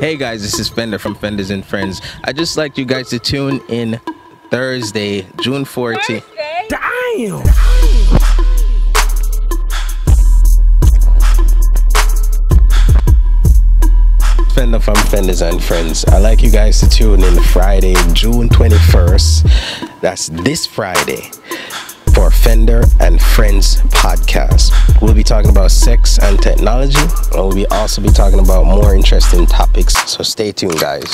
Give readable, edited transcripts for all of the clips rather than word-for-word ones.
Hey guys, this is Fender from Fenders and Friends. I'd just like you guys to tune in Thursday, June 14th. Damn! Fender from Fenders and Friends. I'd like you guys to tune in Friday, June 21st. That's this Friday for Fender and Friends podcast. We'll be talking about sex and technology, and we'll also be talking about more interesting topics. So stay tuned, guys.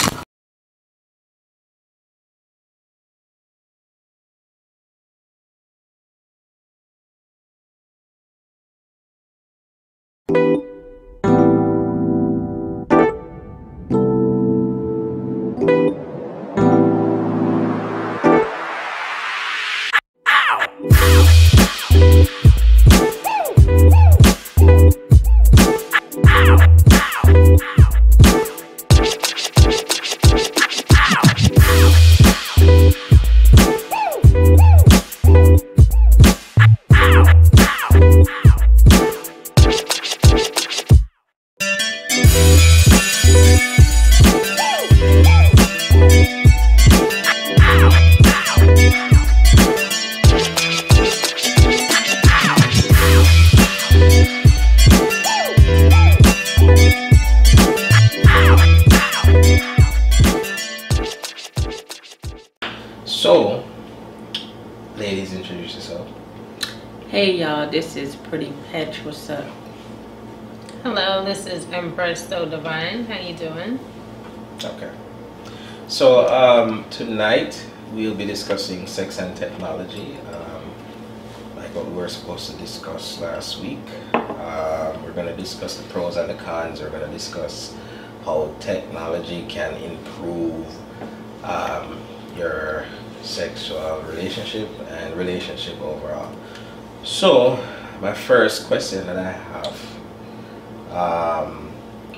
So, ladies, introduce yourself. Hey y'all, this is Pretty Petch. What's up? Hello, this is Empress So Divine. How you doing? Okay. So, tonight we'll be discussing sex and technology, like what we were supposed to discuss last week. We're going to discuss the pros and the cons. We're going to discuss how technology can improve your sexual relationship and relationship overall. So my first question that I have,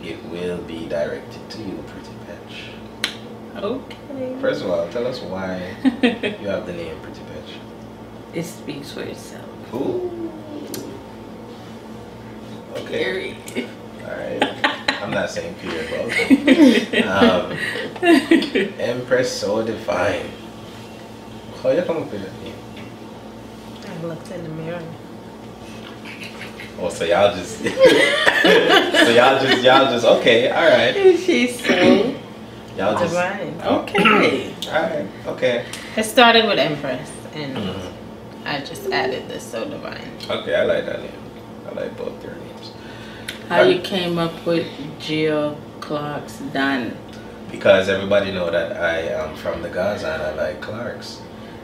it will be directed to you, Pretty Petch. Okay. First of all, tell us why you have the name Pretty Petch. It speaks for itself. Ooh. Okay. Period. Alright. I'm not saying period, but okay. Empress So Divine. How you come up with that name? I looked in the mirror. Oh, so y'all just y'all just okay, alright. She's so Y'all just Divine. okay. Alright, okay. It started with Empress, and I just added the So Divine. Okay, I like that name. I like both their names. How you came up with Jill Clark's Dunn? Because everybody know that I am from the Gaza and I like Clarks.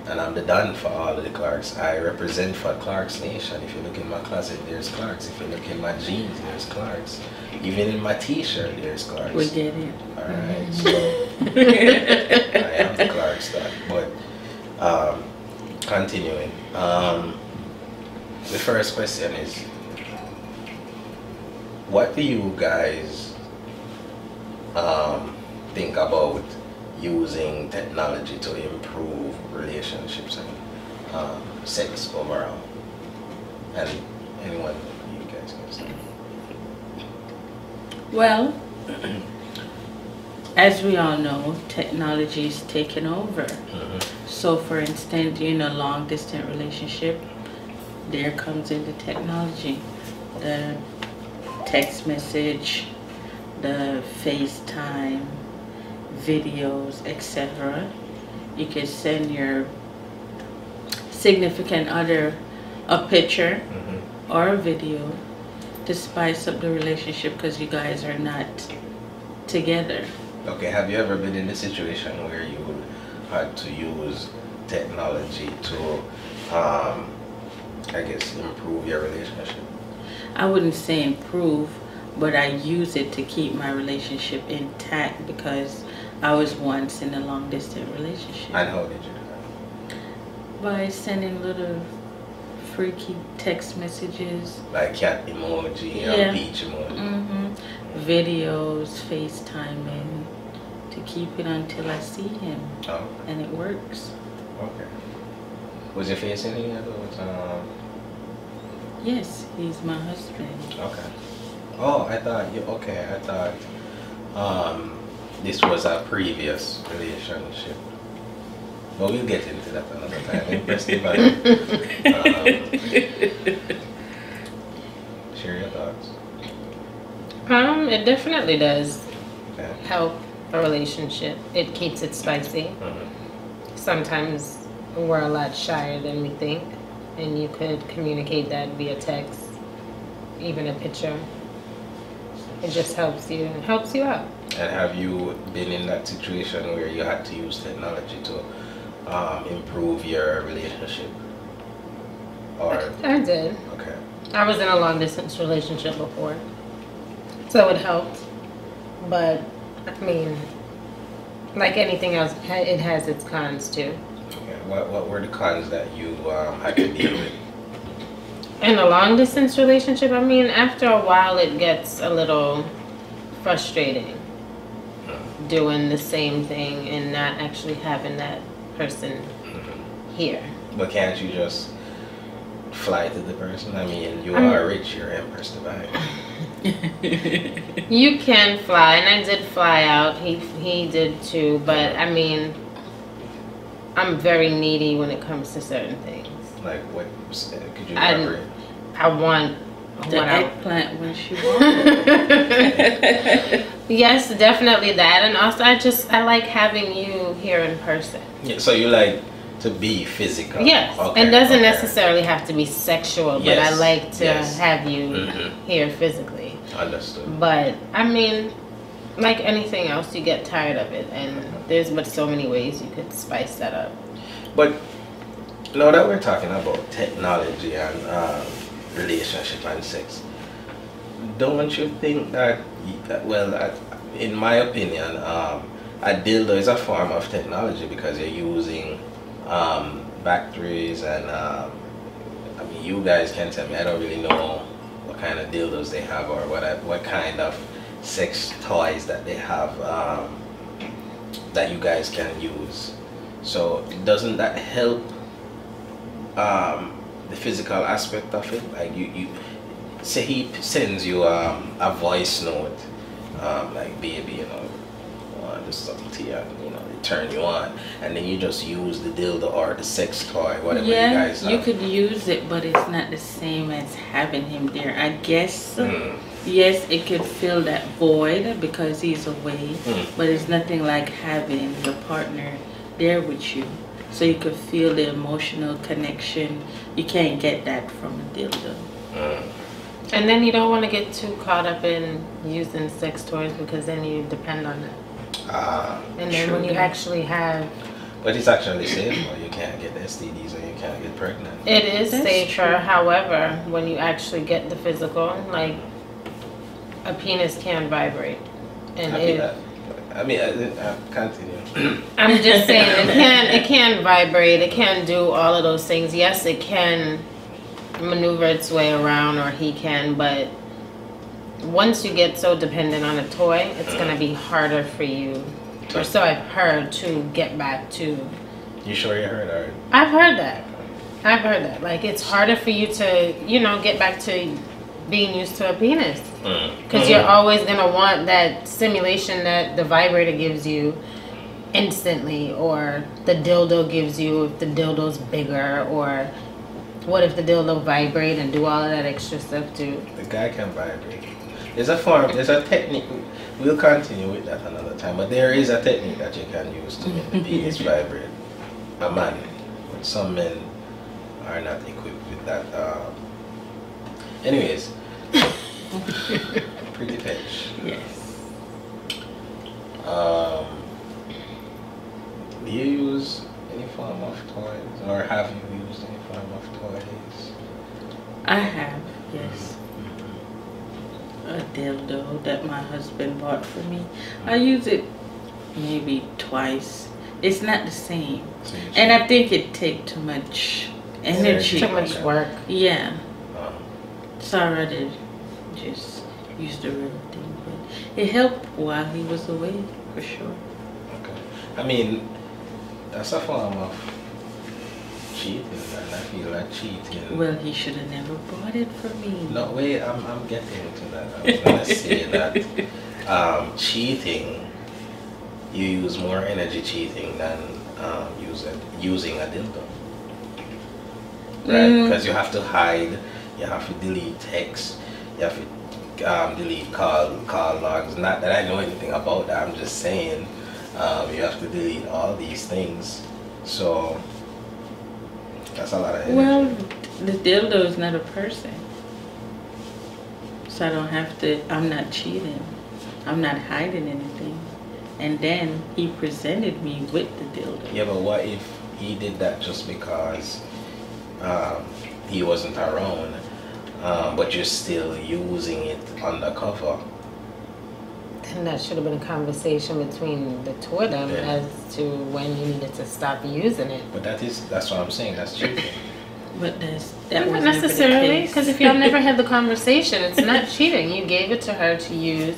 And I'm the Don for all of the Clarks. I represent for Clarks Nation. If you look in my closet, there's Clarks. If you look in my jeans, there's Clarks. Even in my t-shirt, there's Clarks. We get it. Alright, so I am the Clarks Don. But continuing. The first question is, what do you guys think about using technology to improve relationships and sex overall? And anyone you guys can say. Well, as we all know, technology is taking over. So for instance, in a long distance relationship, there comes in the technology, the text message, the FaceTime, videos, etc. You can send your significant other a picture or a video to spice up the relationship because you guys are not together. Okay, have you ever been in a situation where you had to use technology to, I guess, improve your relationship? I wouldn't say improve, but I use it to keep my relationship intact because I was once in a long distance relationship. And how did you do that? By sending little freaky text messages. Like cat emoji Yeah. and beach emoji. Videos, FaceTiming, to keep it until I see him. Oh, And it works. okay. Was your face in here? Yes, he's my husband. Okay. Oh, I thought you. Okay, I thought this was a previous relationship. But we'll get into that another time. Impressive. Share your thoughts. It definitely does Okay. help a relationship. It keeps it spicy. Sometimes we're a lot shyer than we think, and you could communicate that via text, even a picture. It just helps you out. And have you been in that situation where you had to use technology to improve your relationship? Or I did. okay. I was in a long distance relationship before, so it helped. But I mean, like anything else, it has its cons too. Okay. What were the cons that you had to deal with? In a long distance relationship, I mean, after a while, it gets a little frustrating doing the same thing and not actually having that person here. But can't you just fly to the person? I mean, you are rich, you're Empress Divine. You can fly, and I did fly out. He did too, but I mean, I'm very needy when it comes to certain things. Like what? Could you elaborate? I want The what I eggplant when she wanted. Yes, definitely that, and also I like having you here in person. Yeah. So you like to be physical. Yes, Okay, it doesn't okay. necessarily have to be sexual, but I Yes, like to yes. have you here physically. Understood. But I mean, like anything else, you get tired of it, and there's but so many ways you could spice that up. But now that we're talking about technology and relationship and sex, don't you think that, well, in my opinion, a dildo is a form of technology because you're using batteries and I mean, you guys can tell me, I don't really know what kind of dildos they have or what kind of sex toys that they have that you guys can use. So doesn't that help the physical aspect of it? Like you say he sends you a voice note, like, baby, you know, I want to do something to you, and, you know, they turn you on, and then you just use the dildo or the sex toy, whatever you guys have. You could use it, but it's not the same as having him there. I guess, yes, it could fill that void because he's away, but it's nothing like having your partner there with you. So you could feel the emotional connection. You can't get that from a dildo. And then you don't want to get too caught up in using sex toys because then you depend on it. And then when you actually have... But it's actually safe, or you can't get STDs or you can't get pregnant. It is That's safer, true. However, when you actually get the physical, like, a penis can vibrate. And continue. I'm just saying, it can vibrate, it can do all of those things. Yes, it can maneuver its way around, or he can, but once you get so dependent on a toy, it's going to be harder for you, or so I've heard, to get back to. You sure you heard already? I've heard that. Like, it's harder for you to, you know, get back to being used to a penis. Because you're always going to want that stimulation that the vibrator gives you instantly, or the dildo gives you if the dildo's bigger, or what if the dildo vibrate and do all of that extra stuff too? The guy can vibrate. There's a technique. We'll continue with that another time, but there is a technique that you can use to make the penis vibrate. A man, but some men are not equipped with that. Anyways, pretty fetch. Yes. Do you use any form of toys, or have you used any form of toys? I have, yes. A dildo that my husband bought for me. I use it maybe twice. It's not the same. And I think it takes too much energy. Too much work. Yeah. So I'd rather just use the real thing. But it helped while he was away, for sure. Okay. I mean, that's a form of cheating, and I feel like cheating. Well, he should have never bought it for me. No, wait, I'm getting to that. I was gonna say that cheating, you use more energy cheating than using a dildo. Right? Because you have to hide, you have to delete text, you have to delete call logs. Not that I know anything about that, I'm just saying you have to delete all these things. So that's a lot of energy. Well, the dildo is not a person. So I don't have to, I'm not cheating. I'm not hiding anything. And then he presented me with the dildo. Yeah, but what if he did that just because he wasn't around, but you're still using it undercover? And that should have been a conversation between the two of them as to when you needed to stop using it. But that's what I'm saying, that's cheating. But that Not was necessarily, because if y'all never had the conversation, it's not cheating. You gave it to her to use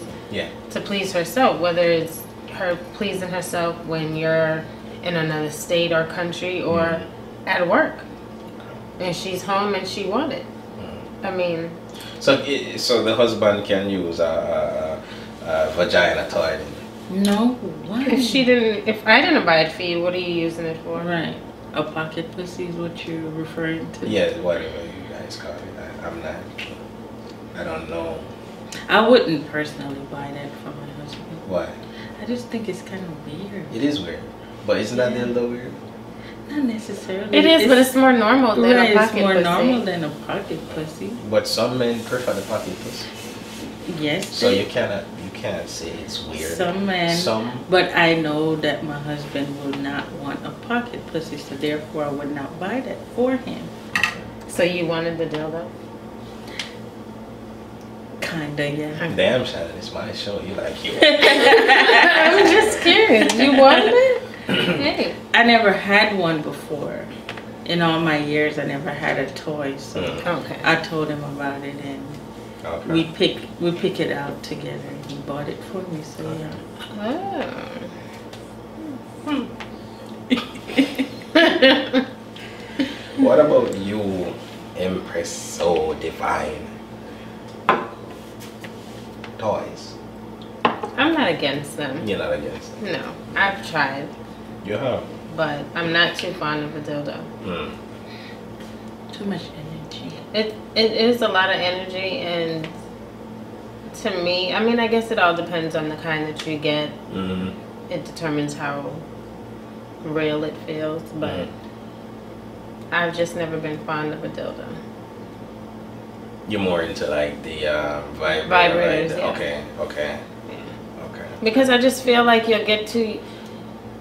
to please herself, whether it's her pleasing herself when you're in another state or country or at work. And she's home and she wanted. I mean... So the husband can use a vagina toy? No, why? If I didn't buy it for you, what are you using it for? Right. A pocket pussy is what you're referring to? Yeah, whatever you guys call it. I don't know. I wouldn't personally buy that for my husband. Why? I just think it's kind of weird. It is weird. But isn't that dildo weird? Not necessarily. It is, but it's more normal than a pocket pussy. It's more normal than a pocket pussy. But some men prefer the pocket pussy. Yes. So you can't say it's weird. But I know that my husband will not want a pocket pussy, so therefore I would not buy that for him. So you wanted the dildo? Kinda, yeah. Damn, Shannon, it's my show. You like you. I'm just curious. You wanted it? Hey. I never had one before. In all my years, I never had a toy, so I told him about it, and we pick it out together. And he bought it for me, so yeah. What about you, Empress So Divine? Toys. I'm not against them. You're not against them? No, I've tried. You have? But I'm not too fond of a dildo. Too much energy. It is a lot of energy, and to me, I mean, I guess it all depends on the kind that you get. It determines how real it feels, but I've just never been fond of a dildo. You're more into like the vibrators, vibrators, yeah. Okay. Yeah. Okay. Because I just feel like you'll get to...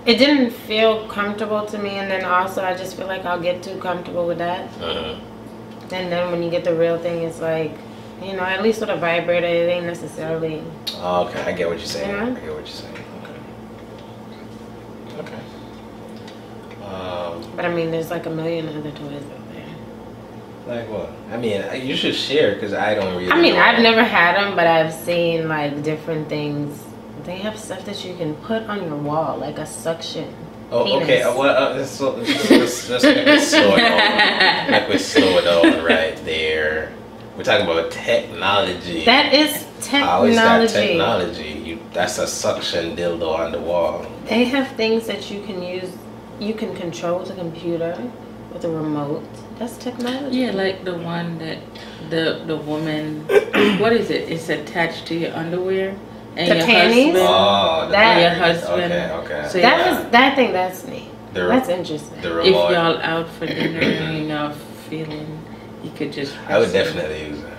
It didn't feel comfortable to me, and then also I just feel like I'll get too comfortable with that. And then when you get the real thing, it's like, you know, at least with a vibrator, it ain't necessarily... Oh, okay, I get what you're saying. You know? I get what you're saying. Okay. But I mean, there's like a million other toys out there. Like what? I mean, you should share, because I don't really I mean, know. I've never had them, but I've seen like different things. They have stuff that you can put on your wall, like a suction. Oh, penis. okay. Well, let's slow it down. Like we slow it down right there. We're talking about technology. That is technology. How is that technology? That's a suction dildo on the wall. They have things that you can use. You can control the computer with a remote. That's technology. Yeah, like the one that the woman, what is it? It's attached to your underwear. And the your panties? Husband, that, your husband. Okay. So that thing, that's neat. That's interesting. If y'all out for dinner and y'all feeling, you could just... I would definitely use that.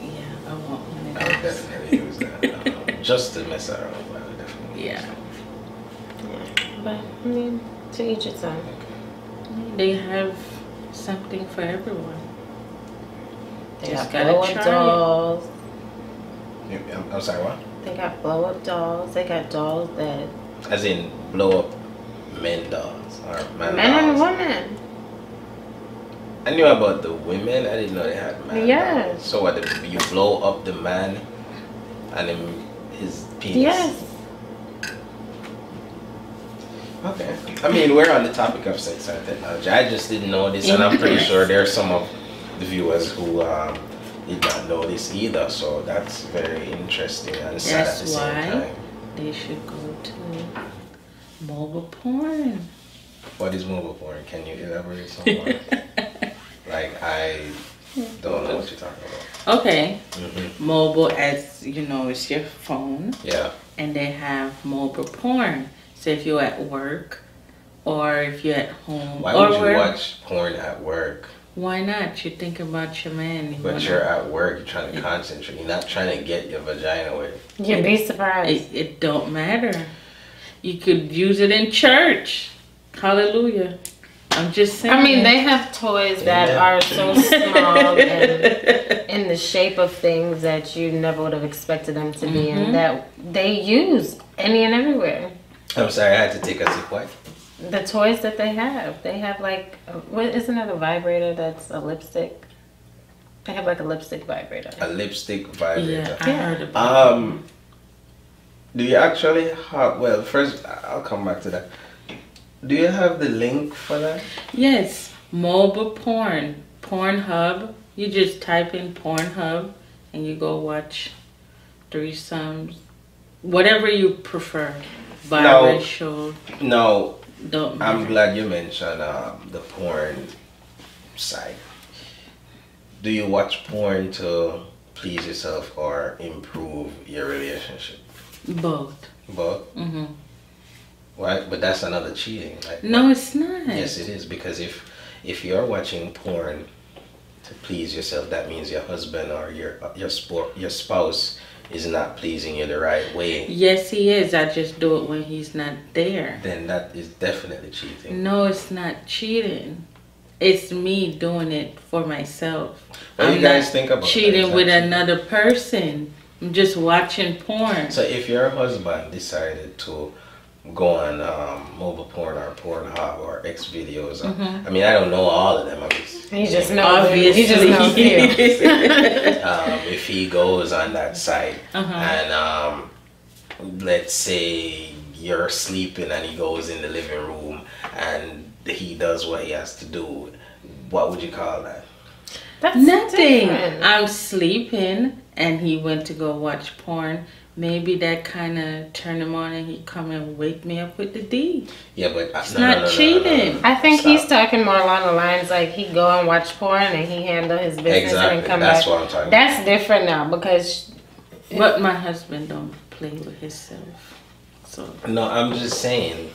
Yeah, I want one of I would definitely use that. Just to mess around. I would definitely use that. But, I mean, to each its own. They have something for everyone. They got blow-up dolls. I'm sorry, what? They got blow-up dolls. They got dolls that... As in blow-up men dolls? Or men dolls. And women. I knew about the women. I didn't know they had men dolls. So what, you blow up the man and then his penis? Yes. Okay. I mean, we're on the topic of sex and technology. I just didn't know this, and I'm pretty sure there are some of the viewers who did not know this either. So that's very interesting and sad at the same time. They should go to mobile porn. What is mobile porn? Can you elaborate some more? Like, I don't know what you're talking about. Okay. Mobile, as you know, it's your phone. Yeah. And they have mobile porn. So if you're at work or if you're at home. Why would you watch porn at work? Why not? You think about your man. But you're at work, you're trying to concentrate. You're not trying to get your vagina wet. You'd be surprised. It don't matter. You could use it in church. Hallelujah. I'm just saying. I mean, they have toys that are so small and in the shape of things that you never would have expected them to be in, that they use any and everywhere. I'm sorry, I had to take a sip. What? The toys that they have like, isn't it a vibrator that's a lipstick? They have like a lipstick vibrator. A lipstick vibrator. Yeah, I heard about it. Do you actually have, well, first, I'll come back to that. Do you have the link for that? Yes, mobile porn. Pornhub. You just type in Pornhub and you go watch threesomes. Whatever you prefer. Biracial. No. Don't matter. I'm glad you mentioned the porn side. Do you watch porn to please yourself or improve your relationship? Both. Both? Mm-hmm. Why? But that's another cheating. Like, no, it's not. Yes, it is. Because if you're watching porn to please yourself, that means your husband or your spouse is not pleasing you the right way. Yes, he is. I just do it when he's not there. Then that is definitely cheating. No, it's not cheating. It's me doing it for myself. What do you guys think about cheating with another person? I'm just watching porn. So if your husband decided to go on mobile porn or Pornhub or X videos, I mean, I don't know all of them. You just know. Obviously. You just know. If he goes on that site and let's say you're sleeping and he goes in the living room and he does what he has to do, what would you call that? That's nothing. Different. I'm sleeping and he went to go watch porn. Maybe that kind of turned him on and he come and wake me up with the D. Yeah, but it's not cheating. I think he's talking more along the lines like he go and watch porn and he handle his business and come back. That's what I'm talking about. That's different now because. But my husband don't play with himself. So. No, I'm just saying.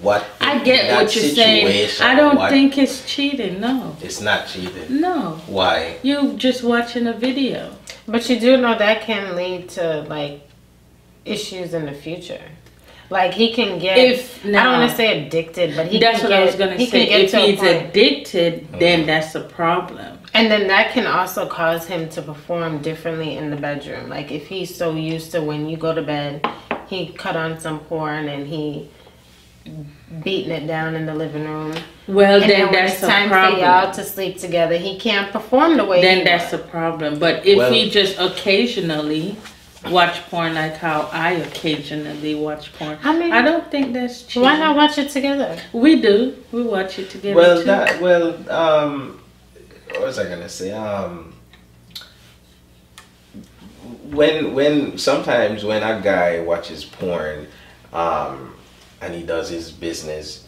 What I get what you're saying. I don't think it's cheating. No, it's not cheating. No. Why? You just watching a video. But you do know that can lead to like issues in the future. Like he can get. I don't want to say addicted, but he. That's can what get, I was gonna say. If he's addicted, then that's a problem. And then that can also cause him to perform differently in the bedroom. Like if he's so used to when you go to bed, he cut on some porn and he beating it down in the living room. Well, and then that's a problem. For y'all to sleep together, he can't perform the way. Then that's a problem. But if he just occasionally watch porn, like how I occasionally watch porn, I don't think that's cheating. Why not watch it together? We do. We watch it together. What was I gonna say? When sometimes when a guy watches porn, and he does his business,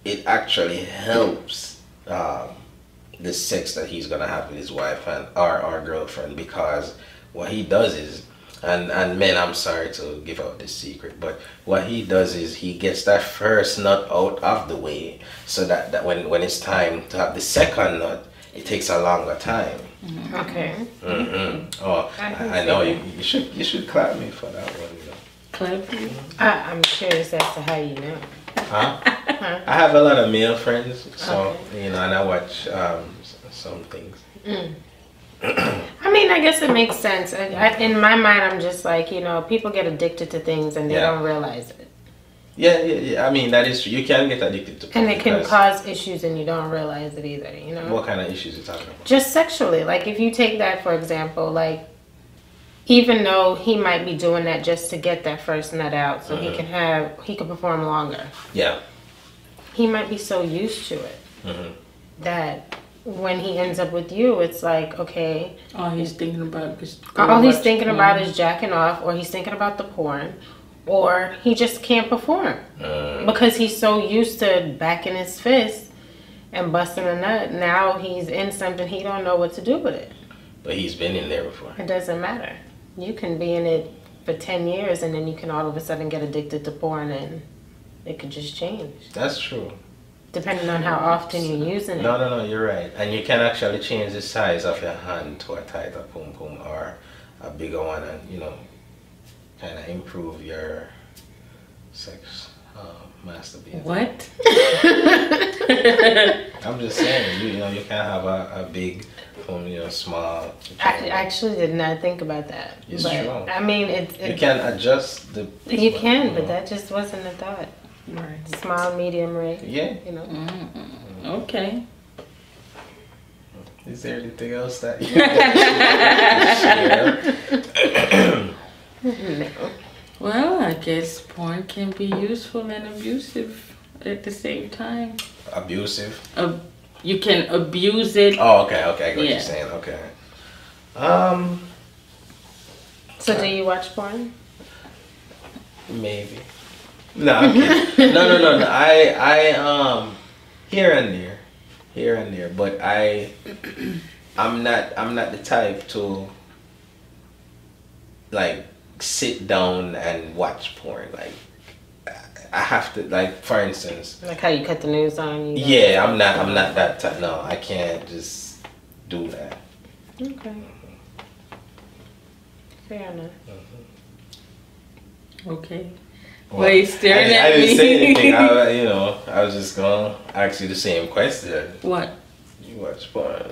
it actually helps the sex that he's gonna have with his wife and our girlfriend, because what he does is, and men, I'm sorry to give out this secret, but what he does is he gets that first nut out of the way, so that when it's time to have the second nut, it takes a longer time. Okay. Oh, I know you should clap me for that one. Clap you? I'm curious as to how you know. I have a lot of male friends, so and I watch some things. I mean, I guess it makes sense. In my mind, I'm just like, people get addicted to things and they don't realize it. Yeah. I mean, that is true. You can get addicted to porn. And it can cause issues and you don't realize it either, What kind of issues are you talking about? Just sexually. Like, if you take that, for example, like, even though he might be doing that just to get that first nut out so he can perform longer. Yeah. He might be so used to it that when he ends up with you, it's like, okay, All he's thinking about is all he's thinking about is jacking off, or he's thinking about the porn, or he just can't perform because he's so used to backing his fist and busting a nut. Now he's in something, he don't know what to do with it. But he's been in there before. It doesn't matter. You can be in it for 10 years and then you can all of a sudden get addicted to porn and it could just change. That's true. Depending on how often you're using it. No, you're right. And you can actually change the size of your hand to a tighter pum pum or a bigger one, and you know, kind of improve your sex masturbation. What? I'm just saying, you know, you can have a big pum, you know, small. I actually did not think about that. It's but, true. I mean, you can adjust the. You can, but that just wasn't a thought. Right. Small, medium, rare. Yeah. You know. Okay. Is there anything else that you share? No. Well, I guess porn can be useful and abusive at the same time. Abusive? You can abuse it. Oh, okay, I got what Yeah. you're saying, okay. So do you watch porn? Maybe. No, I'm kidding. No. I here and there, but I'm not the type to like sit down and watch porn. Like I have to, like, for instance. Like how you cut the news on? Yeah, I'm not that type. No, I can't just do that. Okay. Fair enough. Okay. Well, Why you staring at I didn't me? say anything. I was just gonna ask you the same question. What? You watch porn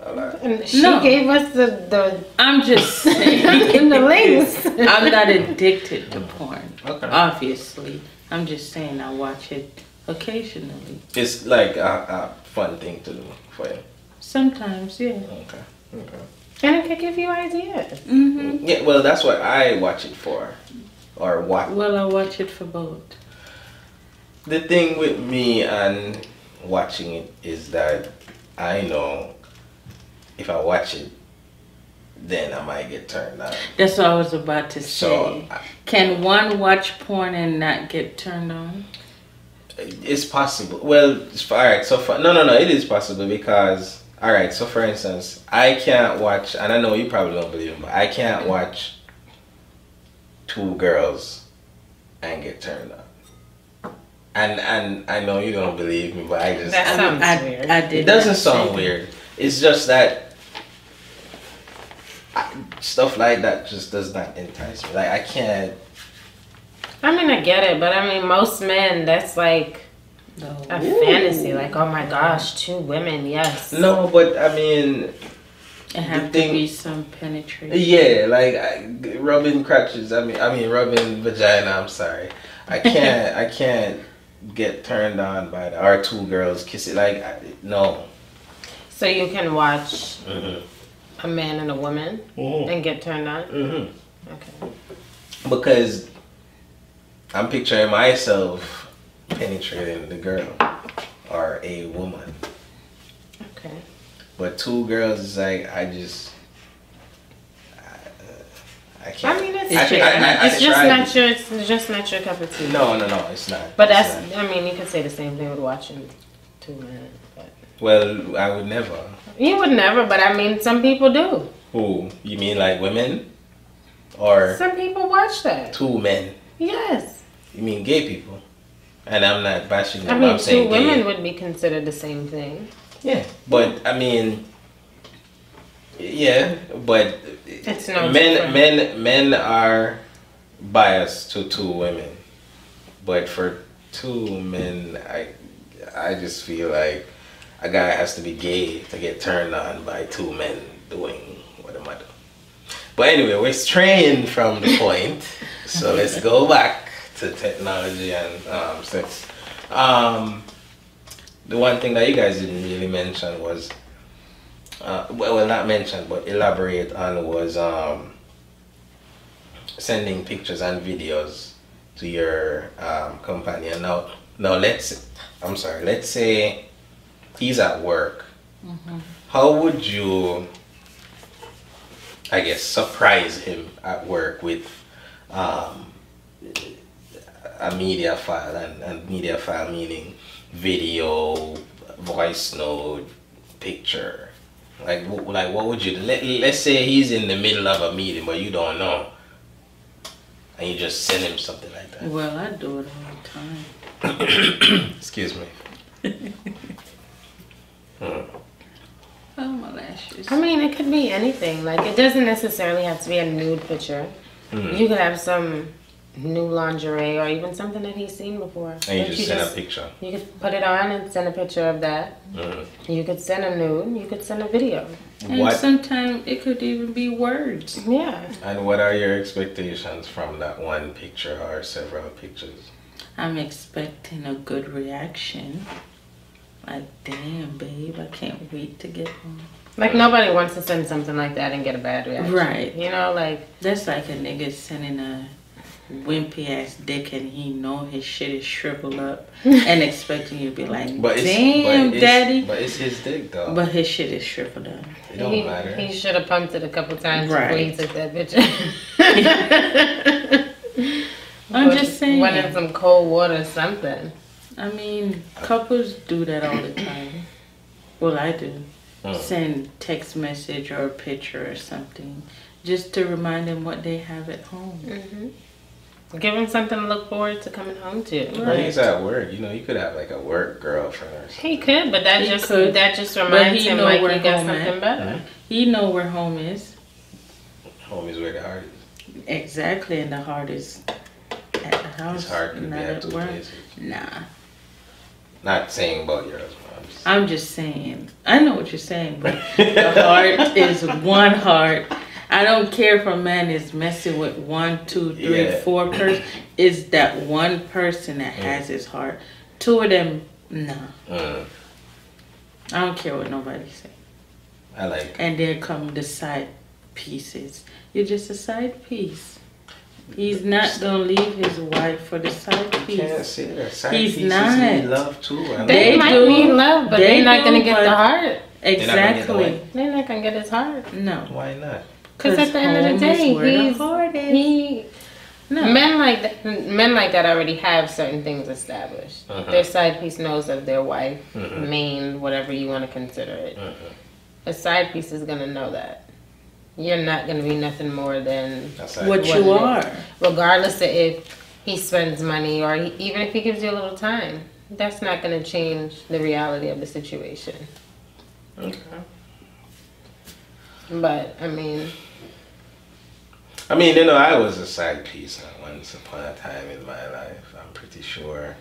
a lot. And she No. gave us the I'm just saying. the links. I'm not addicted to porn. Okay. Obviously. I'm just saying I watch it occasionally. It's like a fun thing to do for you. Sometimes, yeah. Okay. And it could give you ideas. Mm-hmm. Yeah, well, that's what I watch it for. Or what? Well, I watch it for both. The thing with me and watching it is that I know if I watch it, then I might get turned on. That's what I was about to say. So, Can one watch porn and not get turned on? It's possible. Well, alright, so far, no, it is possible because, alright, so for instance, I can't watch, and I know you probably don't believe me, but I can't watch two girls and get turned on. And I know you don't believe me, but I just... That sounds weird. I did It doesn't not sound say weird. It's just that stuff like that just does not entice me. Like, I can't... I mean, I get it, but I mean, most men, that's like that. a fantasy. Like, oh my gosh, 2 women, yes. No, but I mean... It have thing- to be some penetration. Yeah, like rubbing crotches. I mean rubbing vagina. I'm sorry. I can't get turned on by that. Or 2 girls kissing. Like no. So you can watch Mm-hmm. a man and a woman and get turned on? Mm-hmm. Okay. Because I'm picturing myself penetrating the girl or a woman. Okay. But 2 girls is like I can't. I mean, it's I just not your cup of tea. No, it's not. But It's that's, not. I mean, you could say the same thing with watching 2 men. But Well, I would never. you would never, but I mean, some people do. Who? You mean like women? Or Some people watch that. 2 men? Yes. You mean gay people? And I'm not bashing them. I mean, I'm 2 saying women gay. would be considered the same thing. Yeah, but I mean, yeah, but It's no different. men are biased to 2 women, but for 2 men, I just feel like a guy has to be gay to get turned on by 2 men doing what am I doing. But anyway, we're straying from the point, so let's go back to technology and sex. The one thing that you guys didn't really mention was, well, not mention, but elaborate on was sending pictures and videos to your companion. Now let's say he's at work how would you, I guess, surprise him at work with a media file, and media file meaning video, voice note, picture? Like what would you do? Let's say he's in the middle of a meeting but you don't know, and you just send him something like that. Well, I do it all the time. Excuse me. Oh, my lashes. I mean, it could be anything. Like, it doesn't necessarily have to be a nude picture. You could have some new lingerie or even something that he's seen before. And you just send a picture. You could put it on and send a picture of that. You could send a nude. You could send a video. And sometimes it could even be words. Yeah. And what are your expectations from that one picture or several pictures? I'm expecting a good reaction. Like, damn, babe, I can't wait to get home. Like, nobody wants to send something like that and get a bad reaction. Right. You know, like... That's like a nigga sending a wimpy ass dick and he know his shit is shriveled up and expecting you to be like, damn, daddy. But it's his dick, though. But his shit is shriveled up. It don't matter. He should have pumped it a couple times before he took that picture. I'm just saying. Went in some cold water or something. I mean, couples do that all the time. Well, I do. Send text message or a picture or something just to remind them what they have at home. Give them something to look forward to coming home to. But he's at work. You know, you could have like a work girlfriend or something. He could, but that just reminds him like he got something better. He know where home is. Home is where the heart is. Exactly, and the heart is at the house. His heart could be at two places. Nah. Not saying about yours, but I'm just saying. I know what you're saying, but the heart is one heart. I don't care if a man is messing with 1, 2, 3, 4 person. It's that one person that has his heart. 2 of them, nah. I don't care what nobody say. I like. And there come the side pieces. You're just a side piece. He's not gonna leave his wife for the side piece. You can't say that. Side He's pieces not. need love too. They might need love, but they're not gonna get the heart. Exactly. They're not gonna get his heart. No. Why not? Because at the end of the day, men like that already have certain things established. Their side piece knows of their wife, main, whatever you want to consider it. A side piece is gonna know that. You're not going to be nothing more than what you are. Regardless of if he spends money or even if he gives you a little time. That's not going to change the reality of the situation. Okay. But, I mean, you know, I was a side piece once upon a time in my life. I'm pretty sure.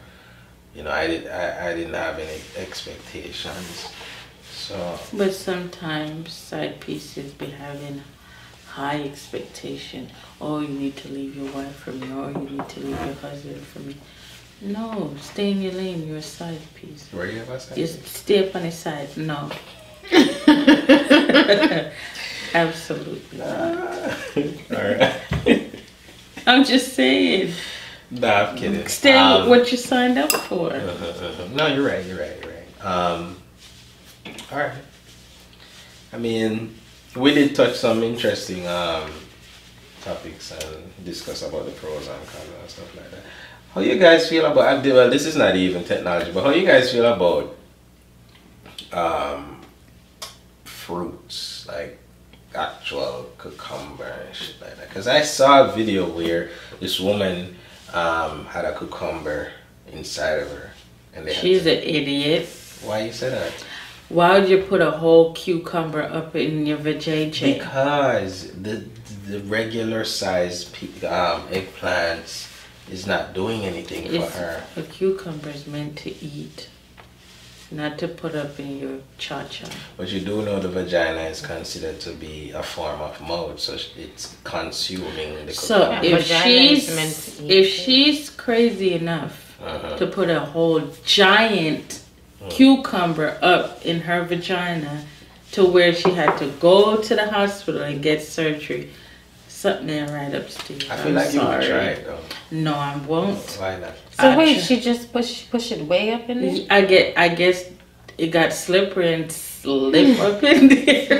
You know, I didn't have any expectations. So. But sometimes side pieces be having high expectation. Oh, you need to leave your wife for me. Or you need to leave your husband for me. No, stay in your lane. You're a side piece. Where do you have a side Just piece? stay up on his side. No. Absolutely not. Alright. I'm just saying. Nah, I'm kidding. Stay with what you signed up for. No, you're right. All right. I mean, we did touch some interesting topics and discuss about the pros and cons and stuff like that. How you guys feel about? Well, this is not even technology, but how you guys feel about fruits like actual cucumber and shit like that? Because I saw a video where this woman had a cucumber inside of her, and she's an idiot. Why you say that? Why would you put a whole cucumber up in your vajayjay? Because the regular size eggplants is not doing anything for her. A cucumber is meant to eat, not to put up in your cha-cha. But you do know the vagina is considered to be a form of mouth, so it's consuming the cucumber. So if she's crazy enough to put a whole giant cucumber up in her vagina to where she had to go to the hospital and get surgery, something right upstairs. I feel like you would try it though. No, I won't. Why not? So wait, she just push it way up in there? I guess it got slippery and slip up in there.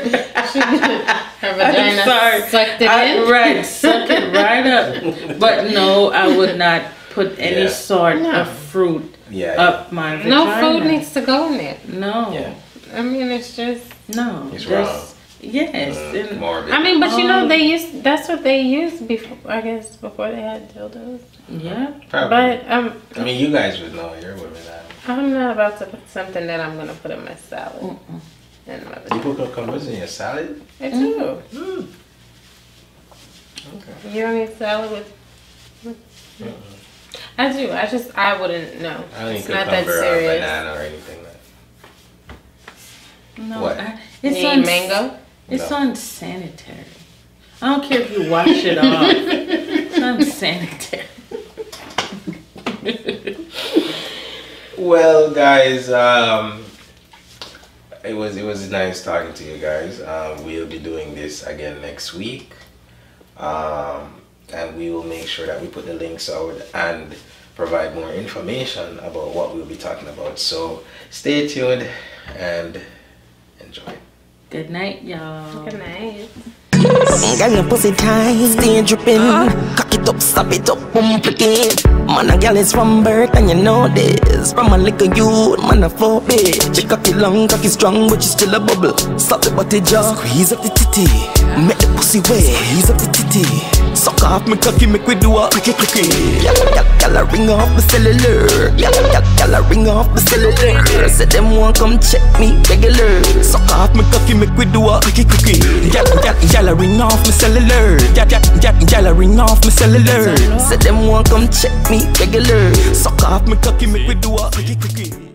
Her vagina sucked it in? Right, suck it right up. But no, I would not put any sort of fruit up my vagina. No food needs to go in there. No. Yeah. I mean, it's just... No. It's wrong. Yes. Morbid. I mean, but you know, that's what they used before, I guess, before they had dildos. Yeah. Probably. But, I mean, you guys would know. You're women. I'm not about to put something that I'm going to put in my salad. In my You put cucumbers in your salad? I do. Okay. You don't eat salad with... I do. I wouldn't know. I don't eat It's not that cucumber or serious. banana or anything like that. No. What? It's Mango? It's unsanitary. I don't care if you wash it off. It's unsanitary. Well, guys, it was nice talking to you guys. We'll be doing this again next week, and we will make sure that we put the links out and provide more information about what we'll be talking about. So stay tuned and enjoy. Good night, y'all. Good night. Girl, your pussy tight, stay dripping. Cock it up, stop it up, pump again. Man, a girl is from birth and you know this. From a little youth, man, a full bitch. She cocky long, cocky strong, but she still a bubble. Stop the body jaw, squeeze up the titty. Make the pussy wet, squeeze up the titty. Suck off me cocky, make we do a clicky clicky. Gyal, ring off my cellular. Gyal, ring off my cellular. Say them want come check me regular. Suck off me cocky, make we do a clicky clicky. Gyal, ring off my cellular. Gyal, ring off my cellular. Say them want come check me regular. Suck off me cocky, make we do a clicky clicky.